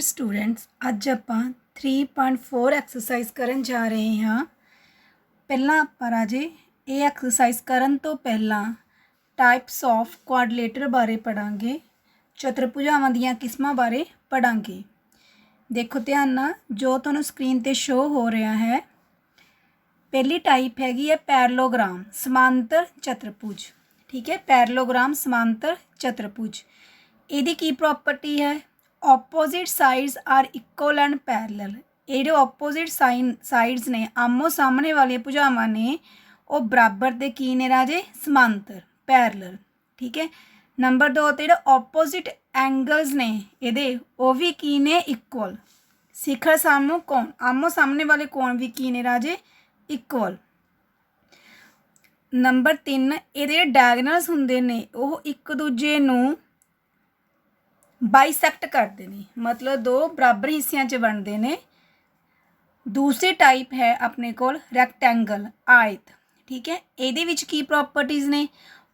Students अज ਆਪਾਂ 3.4 exercise ਕਰਨ ਜਾ ਰਹੇ ਹਾਂ। ਪਹਿਲਾਂ ਆਪਾਂ ਰਾਜੇ ਇਹ एक्सरसाइज ਕਰਨ ਤੋਂ ਪਹਿਲਾਂ टाइप्स ऑफ क्वाड्रिलेटर बारे पढ़ांगे, चतुर्भुजावां ਦੀਆਂ किस्मां बारे पढ़ांगे। देखो ध्यान नाल जो तुहानूं स्क्रीन ते शो हो रहा है। पहली टाइप हैगी है पैरेललोग्राम समांतर चतुर्भुज। ठीक है, पैरेललोग्राम समांतर चतुर्भुज। ਇਹਦੀ की प्रॉपर्टी है? Opposite sides are equal and parallel. ये जो ऑपोजिट साइड्स ने आमो सामने वाली भुजावां ने वो बराबर दे की ने राजे समांतर पैरेलल। ठीक है, नंबर 2 ते ऑपोजिट एंगल्स ने ये वो भी की ने इक्वल। शिखर सामू कोण आमो सामने वाले कोण भी की ने राजे इक्वल। नंबर 3 ये डायगनल्स हुंदे ने वो एक दूजे नूं बाइसैक्ट करते हैं, मतलब दो बराबर हिस्सों च बनते हैं। दूसरी टाइप है अपने को रैक्टेंगल आयत। ठीक है, ये की प्रॉपर्टीज़ ने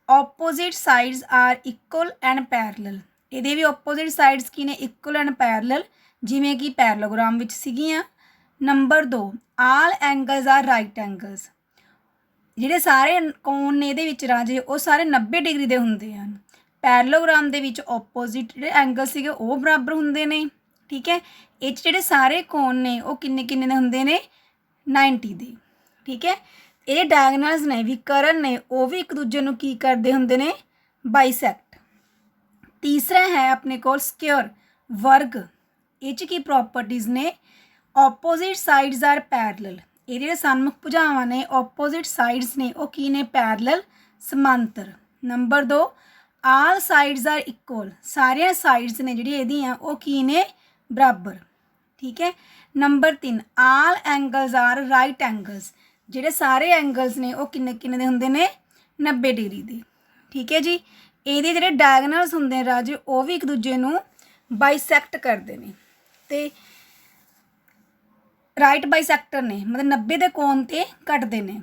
opposite sides are equal and parallel. ये भी ऑपोजिट साइड्स की ने इक्वल एंड पैरेलल, जिमें कि पैरेललोग्राम विच सीगियां। Number 2 all angles are right angles. जिहड़े सारे कोण ने इहदे विच राजे वो सारे 90 डिग्री के हुंदे हन। पैरेललोग्राम दे विच ऑपोजिट जिहड़े एंगल सीगे वो बराबर हुंदे ने। ठीक है, ये जिहड़े सारे कोण ने वो किन्ने किन्ने दे हुंदे ने 90 दे। ठीक है, ये डायगनल्स ने विकर्ण ने वो भी एक दूजे नूं की करदे हुंदे ने बाइसैक्ट। तीसरा है अपने कोल स्क्वायर वर्ग। ये की प्रॉपर्टीज़ ने ऑपोजिट साइड्स आर पैरेलल। ये जिहड़े सन्मुख भुजावां ने ऑपोजिट साइड्स ने वो की ने पैरेलल समांतर। Number 2 all sides are equal. सारिया साइड्स ने जिहड़ी इहदियां वो की ने बराबर। ठीक है, number 3 all angles are right angles. जिहड़े सारे एंगल्स ने वो किन्ने किन्ने दे हुंदे ने 90 डिग्री दे। ठीक है जी, इहदे जिहड़े डायगनल्स हुंदे राजे वो भी एक दूजे नूं बाइसैक्ट करदे ने ते राइट बाइसैक्टर ने, मतलब 90 दे कोण ते कटदे ने।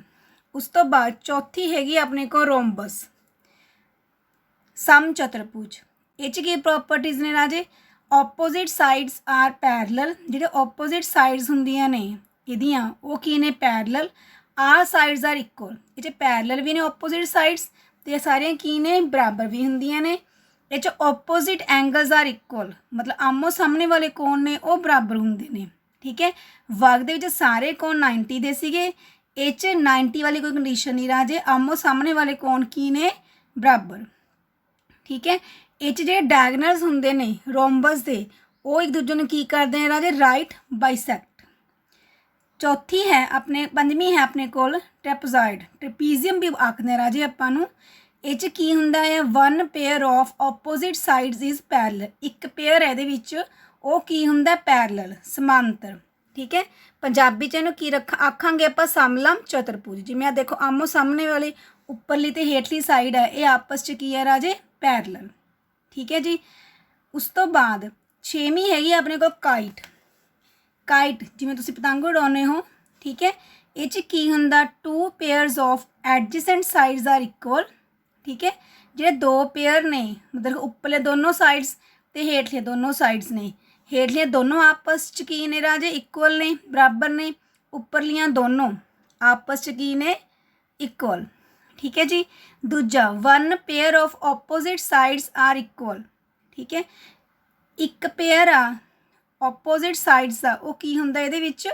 उस तो बाद चौथी हैगी अपने को रोम्बस सम चतुर्भुज। ये की प्रॉपर्टीज़ ने राजे ऑपोजिट साइड्स आर पैरेलल। जिहड़े ऑपोजिट साइड्स हुंदियां ने इहदियां वो की ने parallel. All sides are equal. ये पैरेलल भी ने ऑपोजिट साइड्स ते सारियां की ने बराबर भी हुंदियां ने। ये ऑपोजिट एंगल्स आर इक्वल, मतलब आमो सामने वाले कोण ने वो बराबर हुंदे ने। ठीक है, वर्ग दे विच सारे कोण 90 दे सीगे। ये 90 वाली कोई कंडीशन नहीं राजे, आमो सामने वाले कोण की ने बराबर। ठीक है, ये जो डायगनल्स होंगे ने रोम्बस दे वो एक दूजे ने की करते हैं राजे राइट बाइसैक्ट। चौथी है अपने पंजवीं है अपने कोल ट्रेपेजॉइड। ट्रेपीजियम भी आखते राजे आपां। ये की हुंदा है one pair of opposite sides is parallel. एक पेयर इहदे विच वो की हुंदा पैरेलल समांतर। ठीक है, पंजाबी च इहनूं की आखांगे आपां समलंब चतुर्भुज। जिवें आ देखो आमो सामने वाली उपरली ते हेठली साइड है ये आपस च की है राजे पैरेलल। ठीक है जी, उस तो बाद 6वीं हैगी अपने को काइट। काइट जिवें तुसीं पतंग उड़ाउने हो। ठीक है, ये की हुंदा two pairs of adjacent sides are equal. ठीक है, जो दो पेयर ने मतलब उपरले दोनों साइड्स ते हेठले दोनों साइड्स ने, हेठलियां दोनों आपस च की ने राजे इक्वल ने बराबर ने, उपरलियां दोनों आपस च की ने इक्वल। ठीक है जी, दूजा one pair of opposite sides are equal. ठीक है, एक पेयर आ ऑपोजिट साइड्स का वो की हुंदा इहदे विच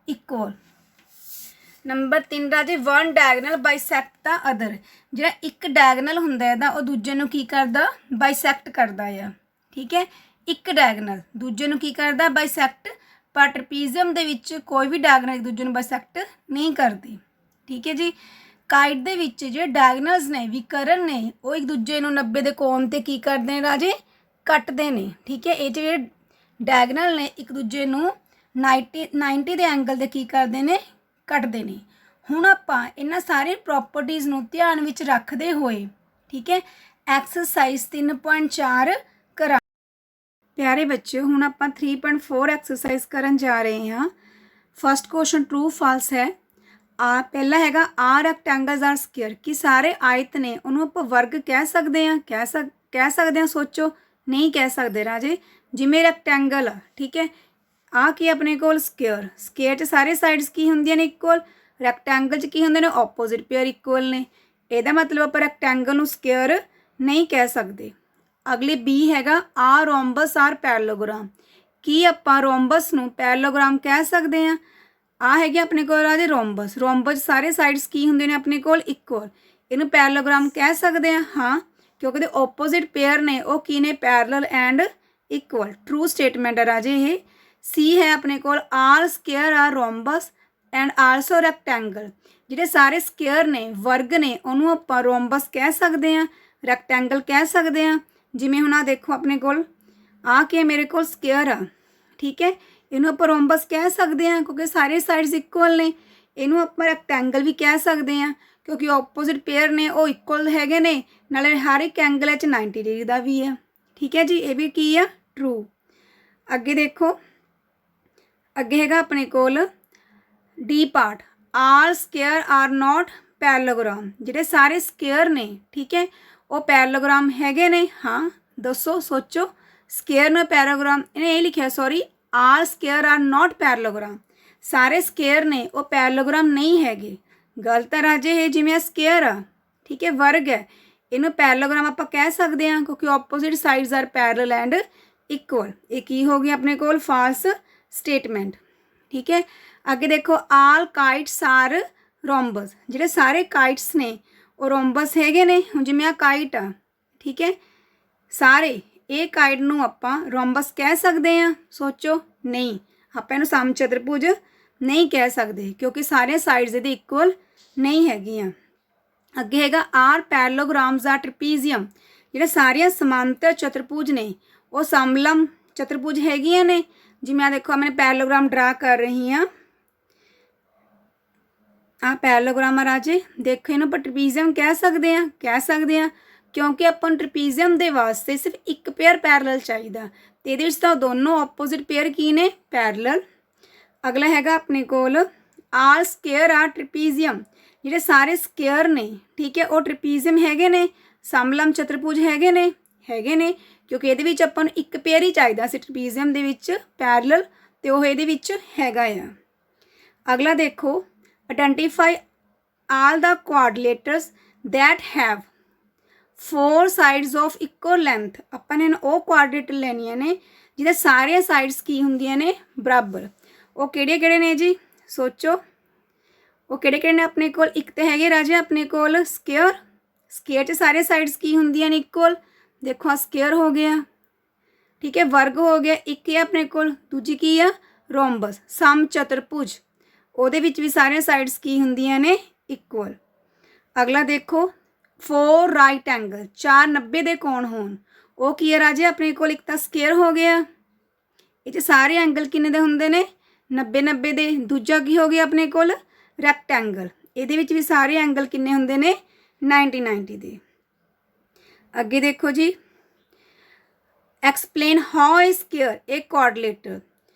इक्वल। नंबर 3 राजे one diagonal bisect the other. जिहड़ा एक डायगनल हुंदा है वो दूजे नूं की करदा बाइसैक्ट करदा है। ठीक है, एक डायगनल दूजे नूं की करदा बाइसैक्ट, पर ट्रेपीजियम दे विच कोई भी डायगनल एक दूजे नूं बाइसैक्ट नहीं करदी। ठीक है जी, काइट दे विच जो डायगनल्स ने विकर्ण ने वो एक दूजे नूं 90 दे कोण ते की करदे ने राजे कटदे ने। ठीक है, ये जो डायगनल ने एक दूजे नूं 90 दे एंगल दे की करदे ने कटदे ने। हुण आपां इन्हां सारी प्रॉपर्टीज़ नूं ध्यान विच रखदे होए ठीक है एक्सरसाइज 3.4 करा। प्यारे बच्चे हुण आपां 3.4 एक्सरसाइज करन जा रहे हैं। फर्स्ट क्वेश्चन ट्रू फाल्स है। पहला हैगा आ रैक्टेंगल्स आर स्क्वेयर कि सारे आयत ने उन्होंने आप वर्ग कह सकते हैं। कह सकते हैं, सोचो नहीं कह सकते राजे। जिमें रैक्टेंगल आ, ठीक है। आ की अपने कोल स्केयर, स्केयर च सारे साइड्स की होंदियां ने इक्वल, रैक्टेंगल च की होंदे ने ऑपोजिट पेयर इक्वल ने। ਇਹਦਾ मतलब ਆਪਾਂ रैक्टेंगल ਨੂੰ स्केयर नहीं कह सकते। अगले बी हैगा आ रोम्बस आर पैरेललोग्राम, की ਆਪਾਂ रोम्बस ਨੂੰ पैरेललोग्राम कह सकते हैं। आ हैगे अपने कोल राजे रोम्बस, रोम्बस सारे साइड्स की होंदे ने अपने कोल इक्वल, इनू पैरेललोग्राम कह सकते हैं हाँ, क्योंकि दे ओपोजिट पेयर ने वो की ने parallel and equal. True statement है राजे ये। सी है अपने कोल all square are rhombus and also rectangle, ਜਿਹੜੇ ਸਾਰੇ ਸਕੇਅਰ ਨੇ ਵਰਗ ਨੇ ਉਹਨੂੰ ਆਪਾਂ ਰੋਮਬਸ ਕਹਿ ਸਕਦੇ ਹਾਂ, ਰੈਕਟੈਂਗਲ ਕਹਿ ਸਕਦੇ ਹਾਂ। ਜਿਵੇਂ ਹੁਣ ਆ ਦੇਖੋ ਆਪਣੇ ਕੋਲ ਆ ਕੇ ਮੇਰੇ ਕੋਲ ਸਕੇਅਰ ਆ, ਠੀਕ ਹੈ, ਇਹਨੂੰ ਆਪਾਂ ਰੋਮਬਸ ਕਹਿ ਸਕਦੇ ਹਾਂ ਕਿਉਂਕਿ ਸਾਰੇ ਸਾਈਡਸ ਇਕੁਅਲ ਨੇ। ਇਹਨੂੰ ਆਪਾਂ ਰੈਕਟੈਂਗਲ ਵੀ ਕਹਿ ਸਕਦੇ ਹਾਂ ਕਿਉਂਕਿ ਆਪੋਜ਼ਿਟ ਪੇਅਰ ਨੇ ਉਹ ਇਕੁਅਲ ਹੈਗੇ ਨੇ, ਨਾਲੇ ਹਰ ਇੱਕ ਐਂਗਲ ਵਿੱਚ 90 ਡਿਗਰੀ ਦਾ ਵੀ ਹੈ, ਠੀਕ ਹੈ ਜੀ। ਇਹ ਵੀ ਕੀ ਆ ਟਰੂ। ਅੱਗੇ ਦੇਖੋ, ਅੱਗੇ ਹੈਗਾ ਆਪਣੇ ਕੋਲ D part, all square are not parallelogram, ਜਿਹੜੇ ਸਾਰੇ ਸਕੇਅਰ ਨੇ ਠੀਕ ਹੈ ਉਹ ਪੈरेललोग्राम ਹੈਗੇ ਨੇ। ਹਾਂ ਦੱਸੋ ਸੋਚੋ, ਸਕੇਅਰ ਨਾਲ ਪੈरेललोग्राम ਇਹਨੇ ਇਹ ਲਿਖਿਆ, ਸੌਰੀ ਆਲ ਸਕੇਅਰ ਆਰ ਨॉट पैरेललोग्राम, ਸਾਰੇ ਸਕੇਅਰ ਨੇ ਉਹ पैरेललोग्राम ਨਹੀਂ ਹੈਗੇ। ਗਲਤ ਹੈ ਰਾਜੇ ਇਹ। ਜਿਵੇਂ ਸਕੇਅਰ ਆ ਠੀਕ ਹੈ ਵਰਗ ਹੈ, ਇਹਨੂੰ पैरेललोग्राम ਆਪਾਂ ਕਹਿ ਸਕਦੇ ਹਾਂ ਕਿਉਂਕਿ opposite sides are parallel and equal. ਇਹ ਕੀ ਹੋ ਗਿਆ ਆਪਣੇ ਕੋਲ ਫਾਲਸ ਸਟੇਟਮੈਂਟ, ठीक है। ਅੱਗੇ ਦੇਖੋ ਆਲ ਕਾਈਟਸ ਆਰ ਰੋਮਬਸ, ਜਿਹੜੇ ਸਾਰੇ ਕਾਈਟਸ ਨੇ ਉਹ ਰੋਮਬਸ ਹੈਗੇ ਨੇ। ਹੁਣ ਜਿਵੇਂ ਆ ਕਾਈਟ ਆ ਠੀਕ ਹੈ, ਸਾਰੇ ਇਹ ਕਾਈਟ ਨੂੰ ਆਪਾਂ ਰੋਮਬਸ ਕਹਿ ਸਕਦੇ ਹਾਂ। ਸੋਚੋ ਨਹੀਂ, ਆਪਾਂ ਇਹਨੂੰ ਸਮ ਚਤੁਰਭੁਜ ਨਹੀਂ ਕਹਿ ਸਕਦੇ ਕਿਉਂਕਿ ਸਾਰੇ ਸਾਈਡਸ ਇਹਦੇ ਇਕੁਅਲ ਨਹੀਂ ਹੈਗੀਆਂ। ਅੱਗੇ ਹੈਗਾ ਆਰ ਪੈਰਲੋਗ੍ਰਾਮਸ ਆਰ ਟ੍ਰਪੀਜ਼ੀਅਮ, ਜਿਹੜੇ ਸਾਰੀਆਂ ਸਮਾਂਤਰ ਚਤੁਰਭੁਜ ਨੇ ਉਹ ਸਮਲਮ ਚਤੁਰਭੁਜ ਹੈਗੀਆਂ ਨੇ। ਜਿਵੇਂ ਆ ਦੇਖੋ ਮੈਂ ਪੈਰਲੋਗ੍ਰਾਮ ਡਰਾ ਕਰ ਰਹੀ ਹਾਂ, ਆ ਪੈਰਲੋਗ੍ਰਾਮ ਆ ਰਾਜੇ, ਦੇਖੋ ਇਹਨੂੰ ਆਪਾਂ ਟ੍ਰਪੀਜ਼ੀਅਮ ਕਹਿ ਸਕਦੇ ਹਾਂ ਕਿਉਂਕਿ ਆਪਾਂ ਨੂੰ ਟ੍ਰਪੀਜ਼ੀਅਮ ਦੇ ਵਾਸਤੇ ਸਿਰਫ ਇੱਕ ਪੇਅਰ ਪੈਰਲਲ ਚਾਹੀਦਾ ਤੇ ਇਹਦੇ ਵਿੱਚ ਤਾਂ ਦੋਨੋਂ ਆਪੋਜ਼ਿਟ ਪੇਅਰ ਕੀ ਨੇ ਪੈਰਲਲ। ਅਗਲਾ ਹੈਗਾ ਆਪਣੇ ਕੋਲ ਆਲ ਸਕੇਅਰ ਆ ਟ੍ਰਪੀਜ਼ੀਅਮ, ਜਿਹੜੇ ਸਾਰੇ ਸਕੇਅਰ ਨੇ ਠੀਕ ਹੈ ਉਹ ਟ੍ਰਪੀਜ਼ੀਅਮ ਹੈਗੇ ਨੇ, ਸਮਲਮ ਚਤੁਰਭੁਜ ਹੈਗੇ ਨੇ ਕਿਉਂਕਿ ਇਹਦੇ ਵਿੱਚ ਆਪਾਂ ਨੂੰ ਇੱਕ ਪੇਅਰ ਹੀ ਚਾਹੀਦਾ ਸੀ ਟ੍ਰਪੀਜ਼ੀਅਮ ਦੇ ਵਿੱਚ ਪੈਰਲਲ ਤੇ ਉਹ ਇਹਦੇ ਵਿੱਚ ਹੈਗਾ ਆ। ਅਗਲਾ ਦੇਖੋ identify all the quadrilaters that have 4 sides of equal length, ਆਪਾਂ ਨੇ ਉਹ ਕੁਆਡਰੇਟਰ ਲੈਣੀਆਂ ਨੇ ਜਿਹਦੇ ਸਾਰੇ ਸਾਈਡਸ ਕੀ ਹੁੰਦੀਆਂ ਨੇ ਬਰਾਬਰ। ਉਹ ਕਿਹੜੇ ਕਿਹੜੇ ਨੇ ਜੀ ਸੋਚੋ, ਉਹ ਕਿਹੜੇ ਕਿਹੜੇ ਨੇ ਆਪਣੇ ਕੋਲ। ਇੱਕ ਤੇ ਹੈਗੇ ਰਾਜੇ ਆਪਣੇ ਕੋਲ ਸਕੇਅਰ, ਸਕੇਅਰ 'ਚ ਸਾਰੇ ਸਾਈਡਸ ਕੀ ਹੁੰਦੀਆਂ ਨੇ ਇਕੁਅਲ, ਦੇਖੋ ਆ ਸਕੇਅਰ ਹੋ ਗਿਆ ਠੀਕ ਹੈ, ਵਰਗ ਹੋ ਗਿਆ ਇੱਕ ਹੈ ਆਪਣੇ ਕੋਲ, ਦੂਜੀ ਕੀ ਆ ਰੋਮਬਸ ਸਮ ਚਤੁਰਭੁਜ, ਉਹਦੇ ਵਿੱਚ ਵੀ ਸਾਰੀਆਂ ਸਾਈਡਸ ਕੀ ਹੁੰਦੀਆਂ ਨੇ ਇਕੁਅਲ। ਅਗਲਾ ਦੇਖੋ 4 ਰਾਈਟ ਐਂਗਲ, 4 90 ਦੇ ਕੋਣ ਹੋਣ, ਉਹ ਕੀ ਹੈ ਰਾਜੇ ਆਪਣੇ ਕੋਲ। ਇੱਕ ਤਾਂ ਸਕੇਅਰ ਹੋ ਗਿਆ, ਇਹ 'ਚ ਸਾਰੇ ਐਂਗਲ ਕਿੰਨੇ ਦੇ ਹੁੰਦੇ ਨੇ 90 90 ਦੇ। ਦੂਜਾ ਕੀ ਹੋ ਗਿਆ ਆਪਣੇ ਕੋਲ ਰੈਕਟੈਂਗਲ, ਇਹਦੇ ਵਿੱਚ ਵੀ ਸਾਰੇ ਐਂਗਲ ਕਿੰਨੇ ਹੁੰਦੇ ਨੇ 90 90 ਦੇ। ਅੱਗੇ ਦੇਖੋ ਜੀ ਐਕਸਪਲੇਨ ਹਾਊ ਇਜ਼ ਸਕੇਅਰ ਏ ਕੁਆਡਰਿਲੇਟਰ,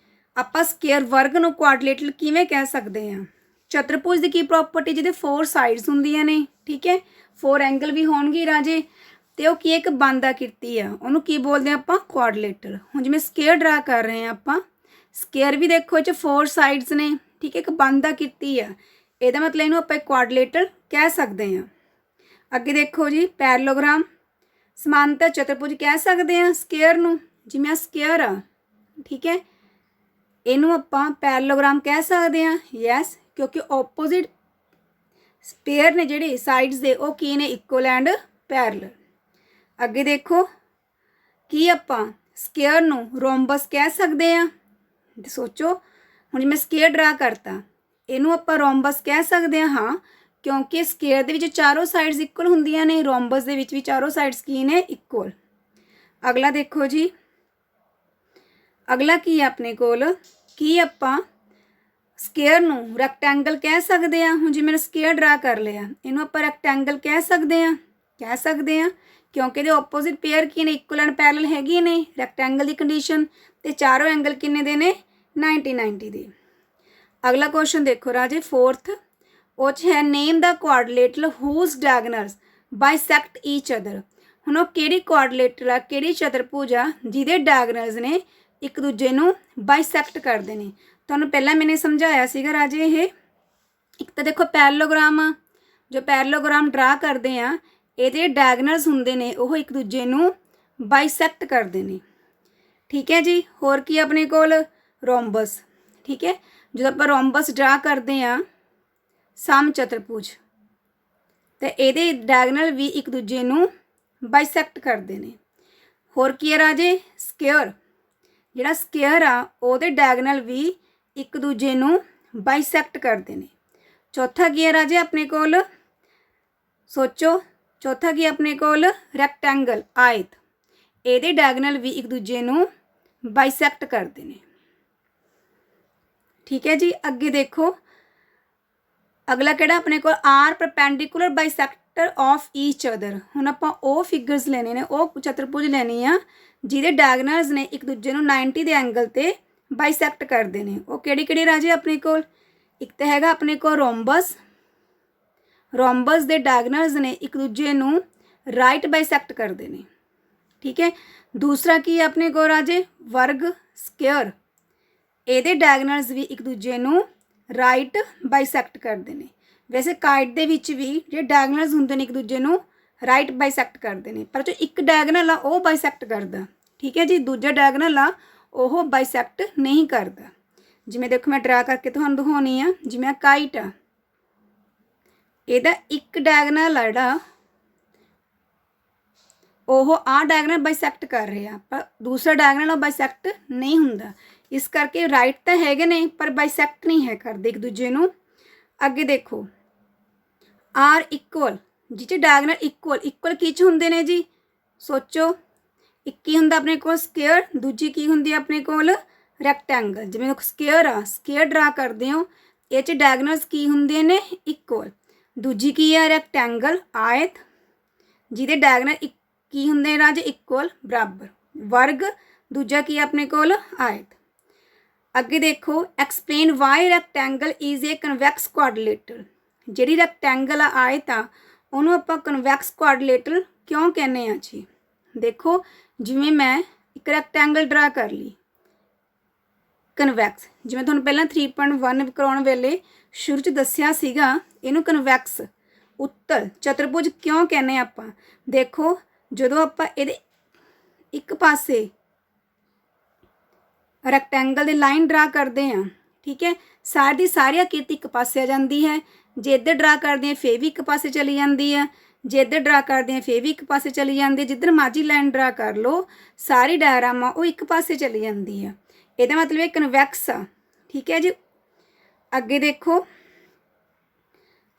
ਆਪਾਂ ਸਕੇਅਰ ਵਰਗ ਨੂੰ ਕੁਆਡਰਿਲੇਟਰ ਕਿਵੇਂ ਕਹਿ ਸਕਦੇ ਹਾਂ। ਚਤੁਰਭੁਜ ਦੀ ਕੀ ਪ੍ਰੋਪਰਟੀ, ਜਿਹਦੇ 4 ਸਾਈਡਸ ਹੁੰਦੀਆਂ ਨੇ ਠੀਕ ਹੈ, 4 ਐਂਗਲ ਵੀ ਹੋਣਗੇ ਰਾਜੇ ਤੇ ਉਹ ਕੀ ਇੱਕ ਬੰਦ ਆਕ੍ਰਿਤੀ ਆ, ਉਹਨੂੰ ਕੀ ਬੋਲਦੇ ਆ ਆਪਾਂ ਕੁਆਡਰਿਲੇਟਰ। ਹੁਣ ਜਿਵੇਂ ਸਕੇਅਰ ਡਰਾ ਕਰ ਰਹੇ ਹਾਂ ਆਪਾਂ, ਸਕੇਅਰ ਵੀ ਦੇਖੋ ਇਹ 'ਚ 4 ਸਾਈਡਸ ਨੇ ਠੀਕ ਹੈ, ਇੱਕ ਬੰਦ ਆਕ੍ਰਿਤੀ ਆ, ਇਹਦਾ ਮਤਲਬ ਇਹਨੂੰ ਆਪਾਂ ਕੁਆਡਰਿਲੇਟਰ ਕਹਿ ਸਕਦੇ ਹਾਂ। ਅੱਗੇ ਦੇਖੋ ਜੀ ਪੈਰਲੋਗ੍ਰਾਮ, ਸਮਾਂਤਰ ਚਤੁਰਭੁਜ ਕਹਿ ਸਕਦੇ ਹਾਂ ਸਕੇਅਰ ਨੂੰ। ਜਿਵੇਂ ਸਕੇਅਰ ਆ ਠੀਕ ਹੈ, ਇਹਨੂੰ ਆਪਾਂ ਪੈਰਲੋਗ੍ਰਾਮ ਕਹਿ ਸਕਦੇ ਹਾਂ ਯੈਸ, ਕਿਉਂਕਿ ਆਪੋਜ਼ਿਟ ਪੇਅਰ ਨੇ ਜਿਹੜੇ ਸਾਈਡਸ ਦੇ ਉਹ ਕੀ ਨੇ ਇਕੁਅਲ ਐਂਡ ਪੈਰਲਲ। ਅੱਗੇ ਦੇਖੋ ਕੀ ਆਪਾਂ ਸਕੇਅਰ ਨੂੰ ਰੋਮਬਸ ਕਹਿ ਸਕਦੇ ਹਾਂ। ਸੋਚੋ ਹੁਣ ਮੈਂ ਸਕੇਅਰ ਡਰਾ ਕਰਤਾ, ਇਹਨੂੰ ਆਪਾਂ ਰੋਮਬਸ ਕਹਿ ਸਕਦੇ ਹਾਂ ਕਿਉਂਕਿ ਸਕੇਅਰ ਦੇ ਵਿੱਚ ਚਾਰੋਂ ਸਾਈਡਸ ਇਕੁਅਲ ਹੁੰਦੀਆਂ ਨੇ, ਰੋਮਬਸ ਦੇ ਵਿੱਚ ਵੀ ਚਾਰੋਂ ਸਾਈਡਸ ਕੀ ਨੇ ਇਕੁਅਲ। ਅਗਲਾ ਦੇਖੋ ਜੀ, ਅਗਲਾ ਕੀ ਹੈ ਆਪਣੇ ਕੋਲ, ਕੀ ਆਪਾਂ ਸਕੇਅਰ ਨੂੰ ਰੈਕਟੈਂਗਲ ਕਹਿ ਸਕਦੇ ਹਾਂ। ਹੁਣ ਜਿਵੇਂ ਸਕੇਅਰ ਡਰਾ ਕਰ ਲਿਆ, ਇਹਨੂੰ ਆਪਾਂ ਰੈਕਟੈਂਗਲ ਕਹਿ ਸਕਦੇ ਹਾਂ ਕਿਉਂਕਿ ਇਹਦੇ ਆਪੋਜ਼ਿਟ ਪੇਅਰ ਕੀ ਨੇ ਇਕੁਅਲ ਐਂਡ ਪੈਰਲਲ ਹੈਗੇ ਨੇ, ਰੈਕਟੈਂਗਲ ਦੀ ਕੰਡੀਸ਼ਨ ਤੇ ਚਾਰੋਂ ਐਂਗਲ ਕਿੰਨੇ ਦੇ ਨੇ 90 90 ਦੇ। ਅਗਲਾ ਕੁਐਸਚਨ ਦੇਖੋ ਰਾਜੇ 4th, ਉਹ 'ਚ ਹੈ ਨੇਮ ਦਾ ਕੁਆਡਰਿਲੇਟਰ ਹੂਜ਼ ਡਾਇਗਨਲਸ ਬਾਈਸੈਕਟ ਈਚ ਅਦਰ। ਹੁਣ ਉਹ ਕਿਹੜੀ ਕੁਆਡਰਿਲੇਟਰ ਆ, ਕਿਹੜੀ ਚਤੁਰਭੁਜ ਆ ਜਿਹਦੇ ਡਾਇਗਨਲਸ ਨੇ ਇੱਕ ਦੂਜੇ ਨੂੰ ਬਾਈਸੈਕਟ ਕਰਦੇ ਨੇ। ਤੁਹਾਨੂੰ ਪਹਿਲਾਂ ਮੈंने ਸਮਝਾਇਆ ਸੀਗਾ ਰਾਜੇ ਇਹ ਇੱਕ ਤਾਂ ਦੇਖੋ ਪੈਰਲੋਗ੍ਰਾਮ ਆ, ਜੋ ਪੈਰਲੋਗ੍ਰਾਮ ਡਰਾ ਕਰਦੇ ਆ ਇਹਦੇ ਡਾਇਗਨਲਸ ਹੁੰਦੇ ਨੇ ਉਹ ਇੱਕ ਦੂਜੇ ਨੂੰ ਬਾਈਸੈਕਟ ਕਰਦੇ ਨੇ। ਠੀਕ ਹੈ ਜੀ। ਹੋਰ ਕੀ ਆਪਣੇ ਕੋਲ ਰੋਮਬਸ। ਠੀਕ ਹੈ, ਜਦੋਂ ਆਪਾਂ ਰੋਮਬਸ ਡਰਾ ਕਰਦੇ ਆ ਸਮ ਚਤੁਰਭੁਜ ਤੇ ਇਹਦੇ ਡਾਇਗਨਲ ਵੀ ਇੱਕ ਦੂਜੇ ਨੂੰ ਬਾਈਸੈਕਟ ਕਰਦੇ ਨੇ। ਹੋਰ ਕੀ ਹੈ ਰਾਜੇ ਸਕੁਅਰ। ਜਿਹੜਾ ਸਕੁਅਰ ਆ ਉਹਦੇ ਡਾਇਗਨਲ ਵੀ ਇੱਕ ਦੂਜੇ ਨੂੰ ਬਾਈਸੈਕਟ ਕਰਦੇ ਨੇ। ਚੌਥਾ ਕੀ ਹੈ ਰਾਜੇ ਆਪਣੇ ਕੋਲ ਸੋਚੋ, ਚੌਥਾ ਕੀ ਆਪਣੇ ਕੋਲ ਰੈਕਟੈਂਗਲ ਆਇਤ, ਇਹਦੇ ਡਾਇਗਨਲ ਵੀ ਇੱਕ ਦੂਜੇ ਨੂੰ ਬਾਈਸੈਕਟ ਕਰਦੇ ਨੇ। ਠੀਕ ਹੈ ਜੀ। ਅੱਗੇ ਦੇਖੋ ਅਗਲਾ ਕਿਹੜਾ ਆਪਣੇ ਕੋਲ are perpendicular bisector of each other. ਹੁਣ ਆਪਾਂ ਉਹ ਫਿਗਰਸ ਲੈਣੇ ਨੇ, ਉਹ ਚਤੁਰਭੁਜ ਲੈਣੀ ਆ ਜਿਹਦੇ ਡਾਇਗਨਲਸ ਨੇ ਇੱਕ ਦੂਜੇ ਨੂੰ 90 ਦੇ ਐਂਗਲ ਤੇ ਬਾਈਸੈਕਟ ਕਰਦੇ ਨੇ। ਉਹ ਕਿਹੜੀ ਕਿਹੜੀ ਰਾਜੇ ਆਪਣੇ ਕੋਲ ਇੱਕ ਤਾਂ ਹੈਗਾ ਆਪਣੇ ਕੋਲ ਰੋਮਬਸ। ਰੋਮਬਸ ਦੇ ਡਾਇਗਨਲਸ ਨੇ ਇੱਕ ਦੂਜੇ ਨੂੰ ਰਾਈਟ ਬਾਈਸੈਕਟ ਕਰਦੇ ਨੇ। ਠੀਕ ਹੈ। ਦੂਸਰਾ ਕੀ ਹੈ ਆਪਣੇ ਕੋਲ ਰਾਜੇ ਵਰਗ ਸਕੁਅਰ, ਇਹਦੇ ਡਾਇਗਨਲਸ ਵੀ ਇੱਕ ਦੂਜੇ ਨੂੰ ਰਾਈਟ ਬਾਈਸੈਕਟ ਕਰਦੇ ਨੇ। ਵੈਸੇ ਕਾਈਟ ਦੇ ਵਿੱਚ ਵੀ ਜਿਹੜੇ ਡਾਇਗਨਲਸ ਹੁੰਦੇ ਨੇ ਇੱਕ ਦੂਜੇ ਨੂੰ ਰਾਈਟ ਬਾਈਸੈਕਟ ਕਰਦੇ ਨੇ, ਪਰ ਜੋ ਇੱਕ ਡਾਇਗਨਲ ਆ ਉਹ ਬਾਈਸੈਕਟ ਕਰਦਾ। ਠੀਕ ਹੈ ਜੀ। ਦੂਜਾ ਡਾਇਗਨਲ ਆ ਉਹ ਬਾਈਸੈਕਟ ਨਹੀਂ ਕਰਦਾ। ਜਿਵੇਂ ਦੇਖੋ ਮੈਂ ਡਰਾ ਕਰਕੇ ਤੁਹਾਨੂੰ ਦਿਖਾਉਣੀ ਆ, ਜਿਵੇਂ ਕਾਈਟ ਆ ਇਹਦਾ ਇੱਕ ਡਾਇਗਨਲ ਆ ਜਿਹੜਾ ਉਹ ਆਹ ਡਾਇਗਨਲ ਬਾਈਸੈਕਟ ਕਰ ਰਿਹਾ, ਪਰ ਦੂਸਰਾ ਡਾਇਗਨਲ ਉਹ ਬਾਈਸੈਕਟ ਨਹੀਂ ਹੁੰਦਾ। ਇਸ ਕਰਕੇ ਰਾਈਟ ਤਾਂ ਹੈਗੇ ਨੇ ਪਰ ਬਾਈਸੈਕਟ ਨਹੀਂ ਹੈ ਕਰਦੇ ਇੱਕ ਦੂਜੇ ਨੂੰ। ਅੱਗੇ ਦੇਖੋ ਆਰ ਇਕੁਅਲ, ਜਿਹ 'ਚ ਡਾਇਗਨਲ ਇਕੁਅਲ ਕੀ 'ਚ ਹੁੰਦੇ ਨੇ ਜੀ ਸੋਚੋ। ਇੱਕ ਕੀ ਹੁੰਦਾ ਆਪਣੇ ਕੋਲ ਸਕੁਅਰ, ਦੂਜੀ ਕੀ ਹੁੰਦੀ ਆਪਣੇ ਕੋਲ ਰੈਕਟੈਂਗਲ। ਜਿਵੇਂ ਸਕੁਅਰ ਆ, ਸਕੁਅਰ ਡਰਾ ਕਰਦੇ ਹੋ ਇਹ 'ਚ ਡਾਇਗਨਲਸ ਕੀ ਹੁੰਦੇ ਨੇ ਇਕੁਅਲ। ਦੂਜੀ ਕੀ ਆ ਰੈਕਟੈਂਗਲ ਆਇਤ, ਜਿਹਦੇ ਡਾਇਗਨਲ ਕੀ ਹੁੰਦੇ ਰਾਜੇ ਇਕੁਅਲ ਬਰਾਬਰ। ਵਰਗ ਦੂਜਾ ਕੀ ਆਪਣੇ ਕੋਲ ਆਇਤ। ਅੱਗੇ ਦੇਖੋ explain why rectangle is a convex quadrilateral. ਜਿਹੜੀ ਰੈਕਟੈਂਗਲ ਆ ਆਇਤ ਆ ਉਹਨੂੰ ਆਪਾਂ ਕਨਵੈਕਸ ਕੁਆਡਰੀਲੇਟਰਲ ਕਿਉਂ ਕਹਿੰਦੇ ਆ ਜੀ। ਦੇਖੋ ਜਿਵੇਂ ਮੈਂ ਇੱਕ ਰੈਕਟੈਂਗਲ ਡਰਾ ਕਰ ਲਈ ਕਨਵੈਕਸ, ਜਿਵੇਂ ਤੁਹਾਨੂੰ ਪਹਿਲਾਂ 3.1 ਕਰਾਉਣ ਵੇਲੇ ਸ਼ੁਰੂ 'ਚ ਦੱਸਿਆ ਸੀਗਾ ਇਹਨੂੰ ਕਨਵੈਕਸ ਉੱਤਲ ਚਤੁਰਭੁਜ ਕਿਉਂ ਕਹਿੰਦੇ ਆਪਾਂ। ਦੇਖੋ ਜਦੋਂ ਆਪਾਂ ਇਹਦੇ ਇੱਕ ਪਾਸੇ ਰੈਕਟੈਂਗਲ ਦੀ ਲਾਈਨ ਡਰਾ ਕਰਦੇ ਹਾਂ, ਠੀਕ ਹੈ, ਸਾਰੀ ਦੀ ਸਾਰੀ ਆਕ੍ਰਿਤੀ ਇੱਕ ਪਾਸੇ ਆ ਜਾਂਦੀ ਹੈ। ਜੇ ਇੱਧਰ ਡਰਾ ਕਰਦੇ ਹਾਂ ਫੇਰ ਵੀ ਇੱਕ ਪਾਸੇ ਚਲੀ ਜਾਂਦੀ ਹੈ, ਜੇ ਇੱਧਰ ਡਰਾ ਕਰਦੇ ਹਾਂ ਫੇਰ ਵੀ ਇੱਕ ਪਾਸੇ ਚਲੀ ਜਾਂਦੀ ਹੈ। ਜਿੱਧਰ ਮਰਜ਼ੀ ਲਾਈਨ ਡਰਾ ਕਰ ਲਓ ਸਾਰੀ ਡਾਇਗਰਾਮ ਆ ਉਹ ਇੱਕ ਪਾਸੇ ਚਲੀ ਜਾਂਦੀ ਆ। ਇਹਦਾ ਮਤਲਬ ਇਹ ਕਨਵੈਕਸ ਆ। ਠੀਕ ਹੈ ਜੀ। ਅੱਗੇ ਦੇਖੋ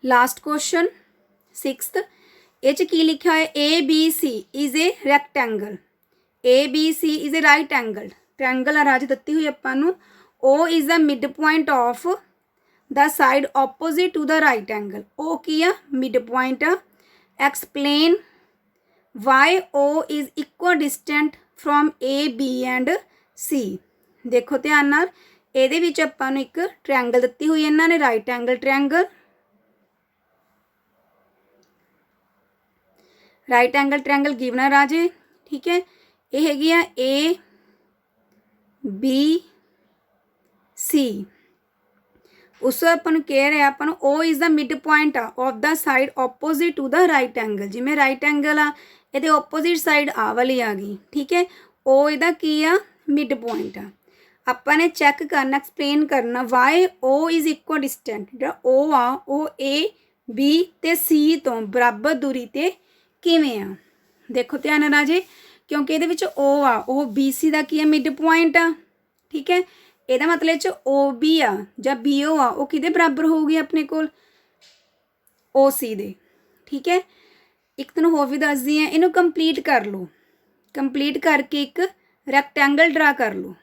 ਲਾਸਟ ਕੁਐਸਚਨ 6th, ਇਹ 'ਚ ਕੀ ਲਿਖਿਆ ਹੋਇਆ ABC is a rectangle. ABC is a right angle triangle आ राज ਦਿੱਤੀ ਹੋਈ ਆਪਾਂ ਨੂੰ। O is the mid point of the side opposite to the right angle. O की आ मिड पॉइंट आ। Explain why O is equal distant from A B and C। देखो ध्यान नाल ਇਹਦੇ ਵਿੱਚ ਆਪਾਂ ਨੂੰ ਇੱਕ ट्रायंगल ਦਿੱਤੀ ਹੋਈ ਇਹਨਾਂ ਨੇ right angle triangle. Right angle triangle given है राजे। ठीक है, ये हैगी आ A B C। उस अपन कह रहे अपन O is the mid point of the side opposite to the right angle. जिमें राइट एंगल आ ये ऑपोजिट साइड आ वाली आ गई। ठीक है, O इहदा की आ मिड पॉइंट आ। ਆਪਾਂ ਨੇ चैक करना एक्सप्लेन करना why O is equal distant. जो O आ वो A B ते C तो बराबर दूरी ते किवें आ। देखो ध्यान राजे क्योंकि ये O आ वो BC का की है मिड पॉइंट आ। ठीक है, ਇਹਦਾ ਮਤਲਬ ਚ OB ਆ ਜਾਂ BO ਆ ਉਹ ਕਿਹਦੇ ਬਰਾਬਰ ਹੋਊਗੀ ਆਪਣੇ ਕੋਲ OC ਦੇ। ਠੀਕ ਹੈ, ਇੱਕ ਤੁਹਾਨੂੰ ਹੋਰ ਵੀ ਦੱਸਦੀ ਹਾਂ, ਇਹਨੂੰ ਕੰਪਲੀਟ ਕਰ ਲਓ। ਕੰਪਲੀਟ ਕਰਕੇ ਇੱਕ ਰੈਕਟੈਂਗਲ ਡਰਾ ਕਰ ਲਓ।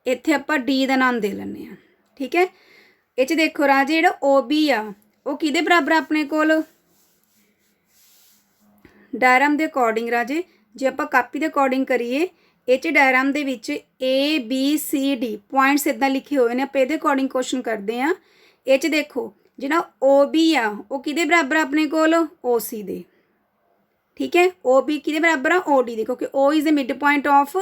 ਇੱਥੇ ਆਪਾਂ D ਦਾ ਨਾਮ ਦੇ ਲੈਂਦੇ ਹਾਂ। ਠੀਕ ਹੈ, ਇਹ 'ਚ ਦੇਖੋ ਰਾਜੇ ਜਿਹੜਾ OB ਆ ਉਹ ਕਿਹਦੇ ਬਰਾਬਰ ਆਪਣੇ ਕੋਲ ਡਾਇਗਰਾਮ ਦੇ ਅਕੋਰਡਿੰਗ ਰਾਜੇ ਜੇ ਆਪਾਂ ਕਾਪੀ ਦੇ ਅਕੋਰਡਿੰਗ ਕਰੀਏ ਇਹ 'ਚ ਡਾਇਗਰਾਮ ਦੇ ਵਿੱਚ ABCD ਪੁਆਇੰਟਸ ਇੱਦਾਂ ਲਿਖੇ ਹੋਏ ਨੇ। ਆਪਾਂ ਇਹਦੇ ਅਕੋਰਡਿੰਗ ਕੁਐਸਚਨ ਕਰਦੇ ਹਾਂ। ਇਹ 'ਚ ਦੇਖੋ ਜਿਹੜਾ OB ਆ ਉਹ ਕਿਹਦੇ ਬਰਾਬਰ ਆਪਣੇ ਕੋਲ OC ਦੇ। ठीक है, OB किहदे बराबर आ OD दे क्योंकि O is the mid point of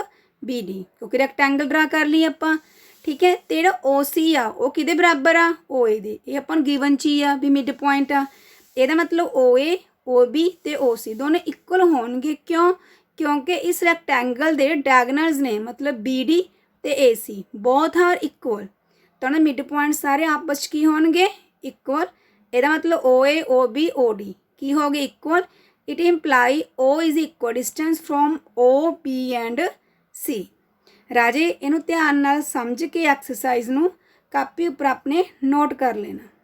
BD, क्योंकि रैक्टेंगल ड्रा कर लिए ਆਪਾਂ, ठीक है। तो ਜਿਹੜਾ OC ਆ ਉਹ ਕਿਹਦੇ ਬਰਾਬਰ ਆ, OA ਦੇ। ਇਹ ਆਪਾਂ ਨੂੰ ਗਿਵਨ 'ਚ ਹੀ ਆ ਵੀ ਮਿਡ ਪੁਆਇੰਟ ਆ। ਇਹਦਾ ਮਤਲਬ OA OB ਤੇ OC ਦੋਨੇ ਇਕੁਅਲ ਹੋਣਗੇ। ਕਿਉਂ? ਕਿਉਂਕਿ ਇਸ ਰੈਕਟੈਂਗਲ ਦੇ ਡਾਇਗਨਲਸ ਨੇ, ਮਤਲਬ BD ਤੇ AC ਬੋਥ ਆਰ ਇਕੁਅਲ। ਤਾਂ ਉਹਨਾਂ ਮਿਡ ਪੁਆਇੰਟ ਸਾਰੇ ਆਪਸ 'ਚ ਕੀ ਹੋਣਗੇ, ਇਕੁਅਲ। ਇਹਦਾ ਮਤਲਬ OA OB OD ਕੀ ਹੋ ਗਏ, equal. It employee O is equal distance from O B and C। ਰਾਜੇ ਇਹਨੂੰ ਧਿਆਨ ਨਾਲ ਸਮਝ ਕੇ ਐਕਸਰਸਾਈਜ਼ ਨੂੰ ਕਾਪੀ ਉੱਪਰ ਆਪਣੇ ਨੋਟ ਕਰ ਲੈਣਾ।